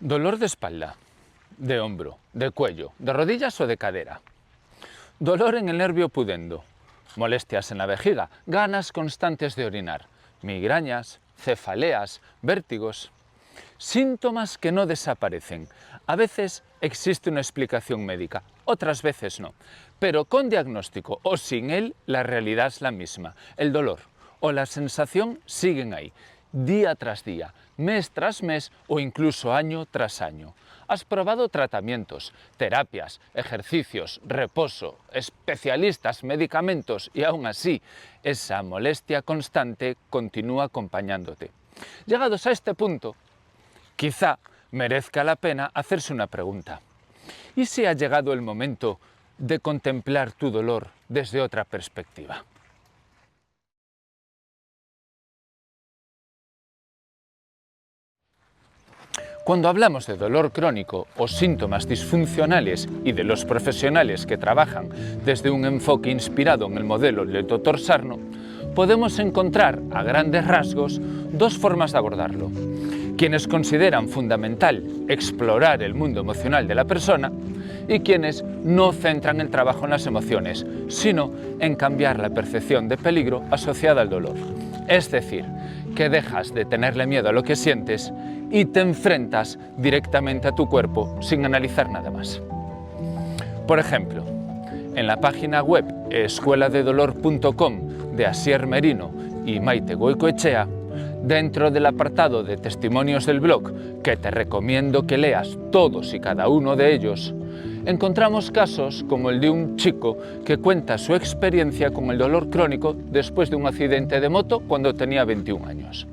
Dolor de espalda, de hombro, de cuello, de rodillas o de cadera. Dolor en el nervio pudendo, molestias en la vejiga, ganas constantes de orinar, migrañas, cefaleas, vértigos. Síntomas que no desaparecen. A veces existe una explicación médica, otras veces no. Pero con diagnóstico o sin él, la realidad es la misma. El dolor o la sensación siguen ahí, día tras día, mes tras mes o incluso año tras año. Has probado tratamientos, terapias, ejercicios, reposo, especialistas, medicamentos y aún así esa molestia constante continúa acompañándote. Llegados a este punto, quizá merezca la pena hacerse una pregunta. ¿Y si ha llegado el momento de contemplar tu dolor desde otra perspectiva? Cuando hablamos de dolor crónico o síntomas disfuncionales y de los profesionales que trabajan desde un enfoque inspirado en el modelo del Dr. Sarno, podemos encontrar a grandes rasgos dos formas de abordarlo. Quienes consideran fundamental explorar el mundo emocional de la persona y quienes no centran el trabajo en las emociones, sino en cambiar la percepción de peligro asociada al dolor. Es decir, que dejas de tenerle miedo a lo que sientes y te enfrentas directamente a tu cuerpo sin analizar nada más. Por ejemplo, en la página web escueladedolor.com de Asier Merino y Maite Goicoechea, dentro del apartado de testimonios del blog, que te recomiendo que leas todos y cada uno de ellos, encontramos casos como el de un chico que cuenta su experiencia con el dolor crónico después de un accidente de moto cuando tenía 21 años.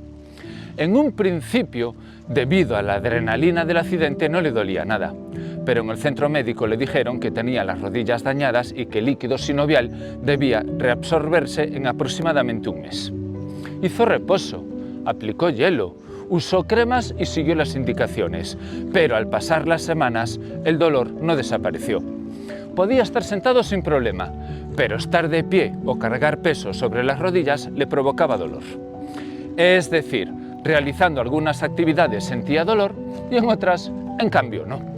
En un principio, debido a la adrenalina del accidente, no le dolía nada, pero en el centro médico le dijeron que tenía las rodillas dañadas y que el líquido sinovial debía reabsorberse en aproximadamente un mes. Hizo reposo, aplicó hielo, usó cremas y siguió las indicaciones, pero al pasar las semanas el dolor no desapareció. Podía estar sentado sin problema, pero estar de pie o cargar peso sobre las rodillas le provocaba dolor. Es decir, realizando algunas actividades sentía dolor y en otras, en cambio, no.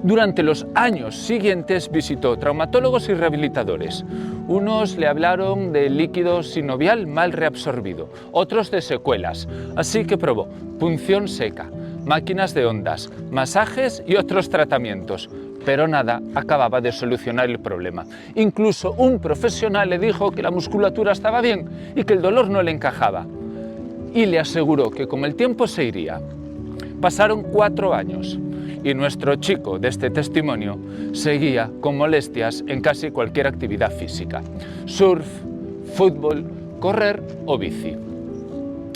Durante los años siguientes visitó traumatólogos y rehabilitadores. Unos le hablaron de líquido sinovial mal reabsorbido, otros de secuelas, así que probó punción seca, máquinas de ondas, masajes y otros tratamientos, pero nada acababa de solucionar el problema. Incluso un profesional le dijo que la musculatura estaba bien y que el dolor no le encajaba, y le aseguró que con el tiempo se iría. Pasaron 4 años. Y nuestro chico de este testimonio seguía con molestias en casi cualquier actividad física: surf, fútbol, correr o bici.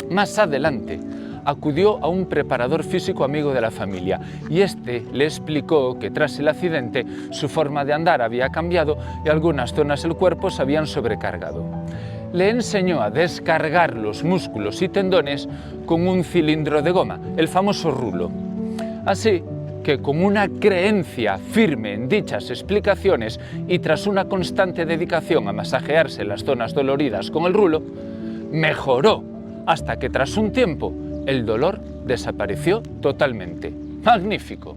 Más adelante acudió a un preparador físico amigo de la familia y este le explicó que tras el accidente su forma de andar había cambiado y algunas zonas del cuerpo se habían sobrecargado. Le enseñó a descargar los músculos y tendones con un cilindro de goma, el famoso rulo. Así que con una creencia firme en dichas explicaciones y tras una constante dedicación a masajearse las zonas doloridas con el rulo, mejoró hasta que tras un tiempo el dolor desapareció totalmente. ¡Magnífico!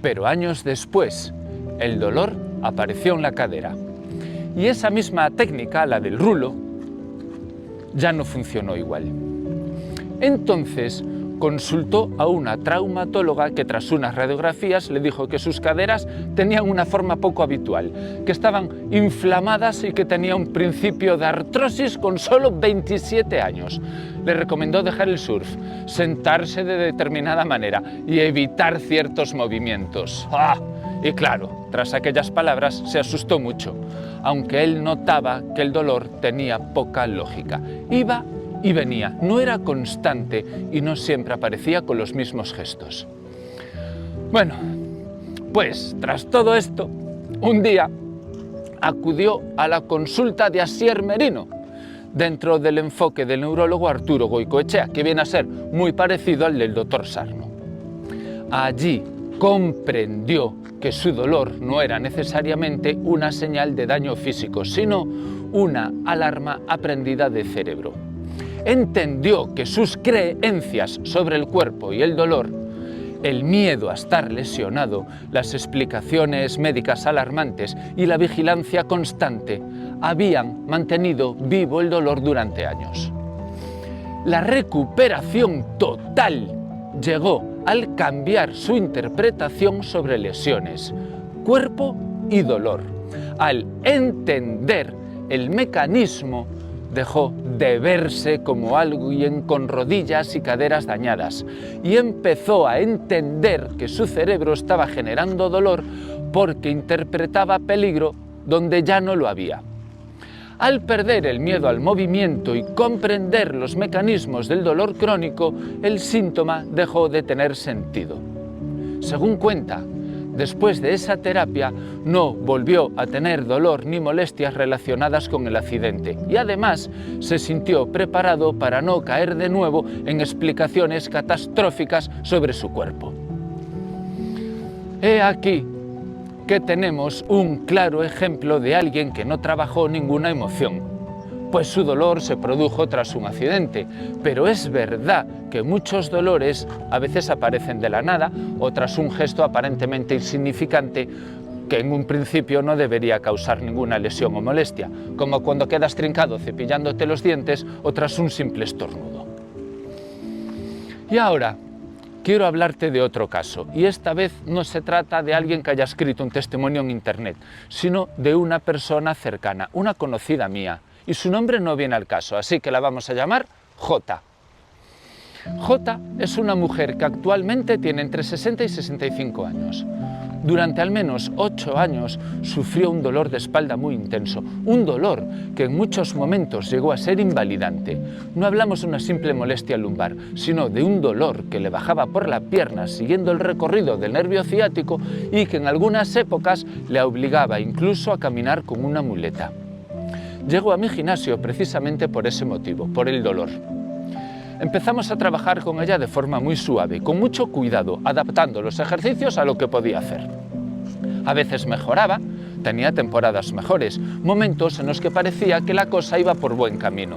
Pero años después, el dolor apareció en la cadera. Y esa misma técnica, la del rulo, ya no funcionó igual. Entonces, consultó a una traumatóloga que tras unas radiografías le dijo que sus caderas tenían una forma poco habitual, que estaban inflamadas y que tenía un principio de artrosis con solo 27 años. Le recomendó dejar el surf, sentarse de determinada manera y evitar ciertos movimientos. ¡Ah! Y claro, tras aquellas palabras se asustó mucho, aunque él notaba que el dolor tenía poca lógica. Iba y venía, no era constante y no siempre aparecía con los mismos gestos. Bueno, pues tras todo esto, un día acudió a la consulta de Asier Merino, dentro del enfoque del neurólogo Arturo Goicoechea, que viene a ser muy parecido al del Dr. Sarno. Allí comprendió que su dolor no era necesariamente una señal de daño físico, sino una alarma aprendida de cerebro. Entendió que sus creencias sobre el cuerpo y el dolor El miedo a estar lesionado, las explicaciones médicas alarmantes y la vigilancia constante habían mantenido vivo el dolor durante años. La recuperación total llegó al cambiar su interpretación sobre lesiones, cuerpo y dolor. Al entender el mecanismo, dejó de verse como alguien con rodillas y caderas dañadas y empezó a entender que su cerebro estaba generando dolor porque interpretaba peligro donde ya no lo había. Al perder el miedo al movimiento y comprender los mecanismos del dolor crónico, el síntoma dejó de tener sentido. Según cuenta, después de esa terapia no volvió a tener dolor ni molestias relacionadas con el accidente y además se sintió preparado para no caer de nuevo en explicaciones catastróficas sobre su cuerpo. He aquí que tenemos un claro ejemplo de alguien que no trabajó ninguna emoción, pues su dolor se produjo tras un accidente, pero es verdad que muchos dolores a veces aparecen de la nada o tras un gesto aparentemente insignificante que en un principio no debería causar ninguna lesión o molestia, como cuando quedas trincado cepillándote los dientes o tras un simple estornudo. Y ahora quiero hablarte de otro caso, y esta vez no se trata de alguien que haya escrito un testimonio en internet, sino de una persona cercana, una conocida mía, y su nombre no viene al caso, así que la vamos a llamar J. J es una mujer que actualmente tiene entre 60 y 65 años. Durante al menos 8 años sufrió un dolor de espalda muy intenso, un dolor que en muchos momentos llegó a ser invalidante. No hablamos de una simple molestia lumbar, sino de un dolor que le bajaba por la pierna siguiendo el recorrido del nervio ciático y que en algunas épocas le obligaba incluso a caminar con una muleta. Llegó a mi gimnasio precisamente por ese motivo, por el dolor. Empezamos a trabajar con ella de forma muy suave, con mucho cuidado, adaptando los ejercicios a lo que podía hacer. A veces mejoraba, tenía temporadas mejores, momentos en los que parecía que la cosa iba por buen camino.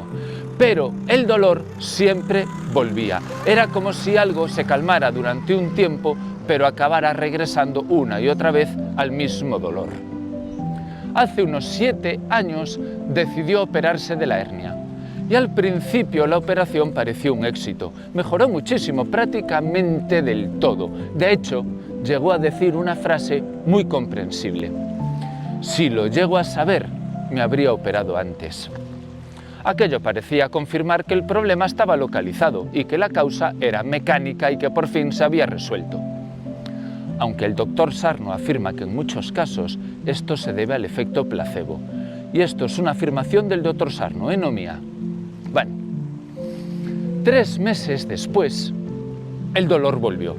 Pero el dolor siempre volvía. Era como si algo se calmara durante un tiempo, pero acabara regresando una y otra vez al mismo dolor. Hace unos 7 años decidió operarse de la hernia. Y al principio la operación pareció un éxito. Mejoró muchísimo, prácticamente del todo. De hecho, llegó a decir una frase muy comprensible. Si lo llego a saber, me habría operado antes. Aquello parecía confirmar que el problema estaba localizado y que la causa era mecánica y que por fin se había resuelto. Aunque el doctor Sarno afirma que en muchos casos esto se debe al efecto placebo. Y esto es una afirmación del doctor Sarno, no mía. Bueno, 3 meses después, el dolor volvió.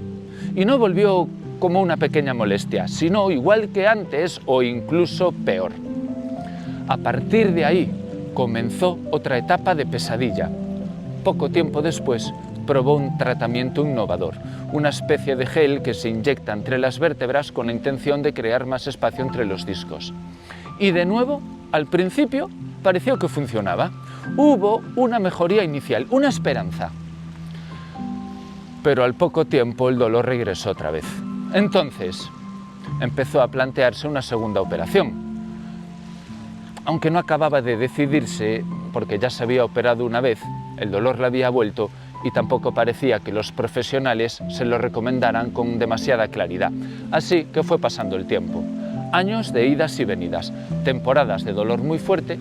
Y no volvió como una pequeña molestia, sino igual que antes o incluso peor. A partir de ahí comenzó otra etapa de pesadilla. Poco tiempo después probó un tratamiento innovador, una especie de gel que se inyecta entre las vértebras con la intención de crear más espacio entre los discos. Y de nuevo, al principio, pareció que funcionaba. Hubo una mejoría inicial, una esperanza. Pero al poco tiempo el dolor regresó otra vez. Entonces, empezó a plantearse una segunda operación. Aunque no acababa de decidirse, porque ya se había operado una vez, el dolor le había vuelto y tampoco parecía que los profesionales se lo recomendaran con demasiada claridad. Así que fue pasando el tiempo. Años de idas y venidas, temporadas de dolor muy fuerte,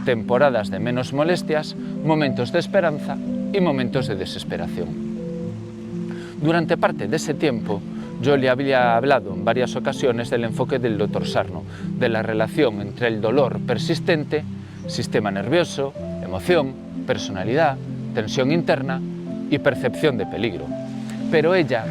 temporadas de menos molestias, momentos de esperanza y momentos de desesperación. Durante parte de ese tiempo, yo le había hablado en varias ocasiones del enfoque del doctor Sarno, de la relación entre el dolor persistente, sistema nervioso, emoción, personalidad, tensión interna y percepción de peligro. Pero ella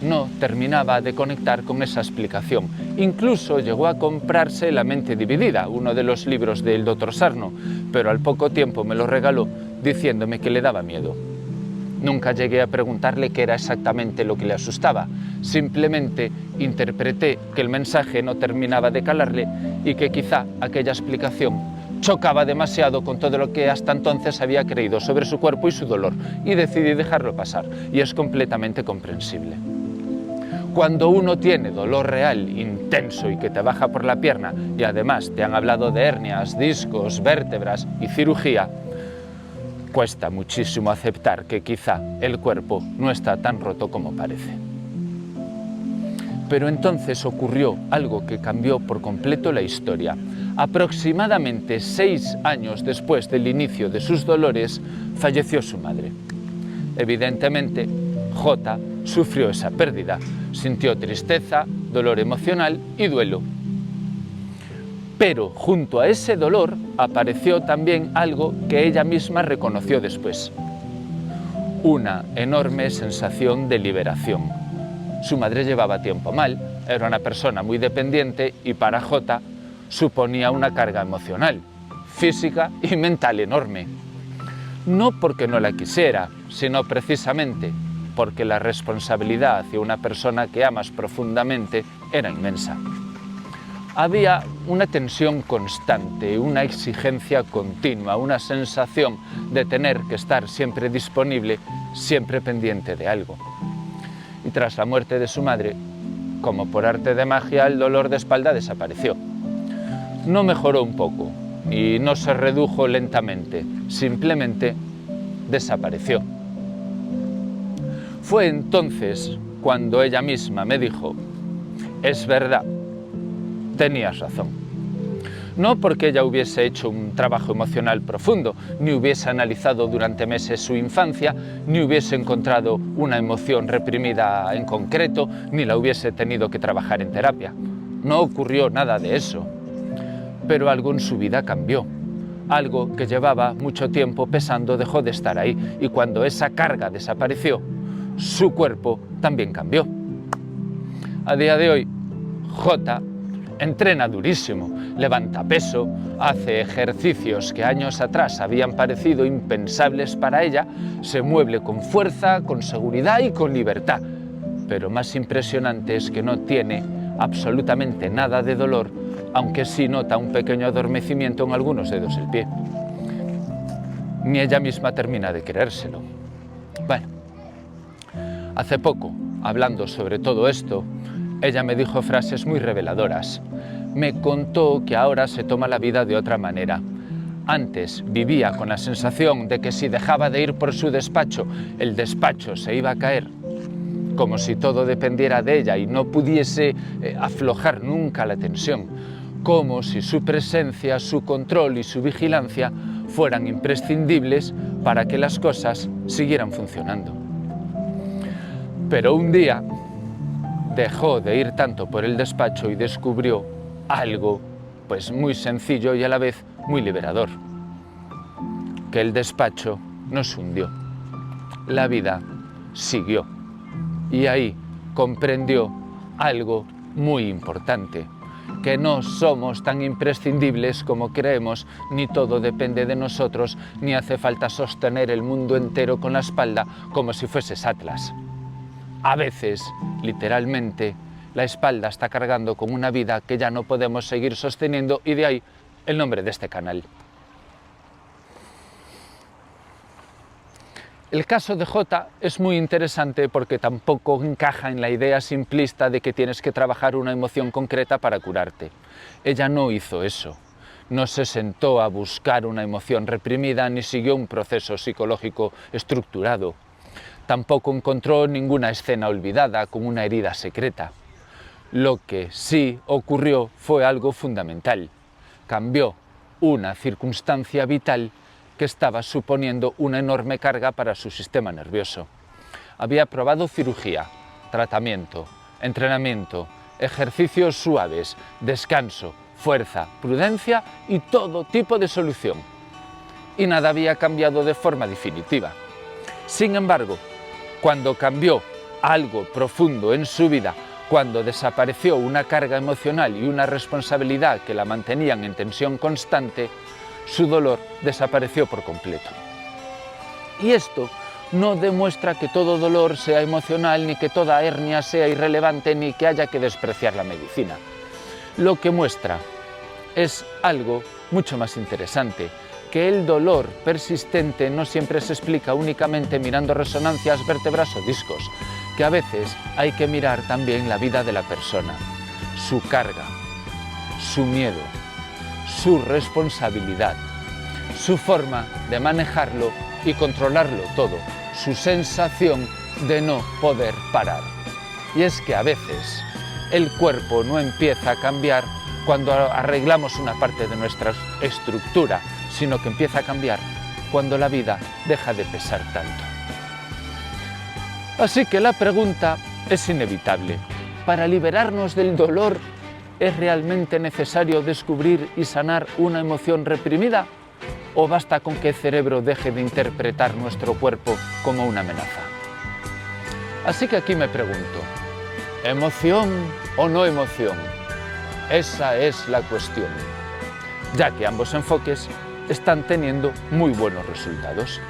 no terminaba de conectar con esa explicación. Incluso llegó a comprarse La mente dividida, uno de los libros del doctor Sarno, pero al poco tiempo me lo regaló diciéndome que le daba miedo. Nunca llegué a preguntarle qué era exactamente lo que le asustaba. Simplemente interpreté que el mensaje no terminaba de calarle y que quizá aquella explicación chocaba demasiado con todo lo que hasta entonces había creído sobre su cuerpo y su dolor, y decidí dejarlo pasar, y es completamente comprensible. Cuando uno tiene dolor real, intenso y que te baja por la pierna y además te han hablado de hernias, discos, vértebras y cirugía, cuesta muchísimo aceptar que quizá el cuerpo no está tan roto como parece. Pero entonces ocurrió algo que cambió por completo la historia. Aproximadamente 6 años después del inicio de sus dolores, falleció su madre. Evidentemente, Jota sufrió esa pérdida, sintió tristeza, dolor emocional y duelo. Pero junto a ese dolor apareció también algo que ella misma reconoció después: una enorme sensación de liberación. Su madre llevaba tiempo mal, era una persona muy dependiente y para Jota suponía una carga emocional, física y mental enorme. No porque no la quisiera, sino precisamente porque la responsabilidad hacia una persona que amas profundamente era inmensa. Había una tensión constante, una exigencia continua, una sensación de tener que estar siempre disponible, siempre pendiente de algo. Y tras la muerte de su madre, como por arte de magia, el dolor de espalda desapareció. No mejoró un poco y no se redujo lentamente, simplemente desapareció. Fue entonces cuando ella misma me dijo: es verdad, tenías razón. No porque ella hubiese hecho un trabajo emocional profundo, ni hubiese analizado durante meses su infancia, ni hubiese encontrado una emoción reprimida en concreto, ni la hubiese tenido que trabajar en terapia. No ocurrió nada de eso. Pero algo en su vida cambió. Algo que llevaba mucho tiempo pesando dejó de estar ahí, y cuando esa carga desapareció, su cuerpo también cambió. A día de hoy, Jota entrena durísimo, levanta peso, hace ejercicios que años atrás habían parecido impensables para ella, se mueve con fuerza, con seguridad y con libertad. Pero más impresionante es que no tiene absolutamente nada de dolor, aunque sí nota un pequeño adormecimiento en algunos dedos del pie. Ni ella misma termina de creérselo. Bueno, hace poco, hablando sobre todo esto, ella me dijo frases muy reveladoras. Me contó que ahora se toma la vida de otra manera. Antes vivía con la sensación de que si dejaba de ir por su despacho, el despacho se iba a caer, como si todo dependiera de ella y no pudiese aflojar nunca la tensión, como si su presencia, su control y su vigilancia fueran imprescindibles para que las cosas siguieran funcionando. Pero un día dejó de ir tanto por el despacho y descubrió algo pues muy sencillo y a la vez muy liberador: que el despacho no se hundió, la vida siguió. Y ahí comprendió algo muy importante: que no somos tan imprescindibles como creemos, ni todo depende de nosotros, ni hace falta sostener el mundo entero con la espalda como si fueses Atlas. A veces, literalmente, la espalda está cargando con una vida que ya no podemos seguir sosteniendo, y de ahí el nombre de este canal. El caso de Jota es muy interesante porque tampoco encaja en la idea simplista de que tienes que trabajar una emoción concreta para curarte. Ella no hizo eso. No se sentó a buscar una emoción reprimida ni siguió un proceso psicológico estructurado. Tampoco encontró ninguna escena olvidada con una herida secreta. Lo que sí ocurrió fue algo fundamental. Cambió una circunstancia vital que estaba suponiendo una enorme carga para su sistema nervioso. Había probado cirugía, tratamiento, entrenamiento, ejercicios suaves, descanso, fuerza, prudencia y todo tipo de solución. Y nada había cambiado de forma definitiva. Sin embargo, cuando cambió algo profundo en su vida, cuando desapareció una carga emocional y una responsabilidad que la mantenían en tensión constante, su dolor desapareció por completo. Y esto no demuestra que todo dolor sea emocional, ni que toda hernia sea irrelevante, ni que haya que despreciar la medicina. Lo que muestra es algo mucho más interesante: que el dolor persistente no siempre se explica únicamente mirando resonancias, vértebras o discos, que a veces hay que mirar también la vida de la persona, su carga, su miedo, su responsabilidad, su forma de manejarlo y controlarlo todo, su sensación de no poder parar. Y es que a veces el cuerpo no empieza a cambiar cuando arreglamos una parte de nuestra estructura, sino que empieza a cambiar cuando la vida deja de pesar tanto. Así que la pregunta es inevitable. ¿Para liberarnos del dolor es realmente necesario descubrir y sanar una emoción reprimida? ¿O basta con que el cerebro deje de interpretar nuestro cuerpo como una amenaza? Así que aquí me pregunto, ¿emoción o no emoción? Esa es la cuestión, ya que ambos enfoques están teniendo muy buenos resultados.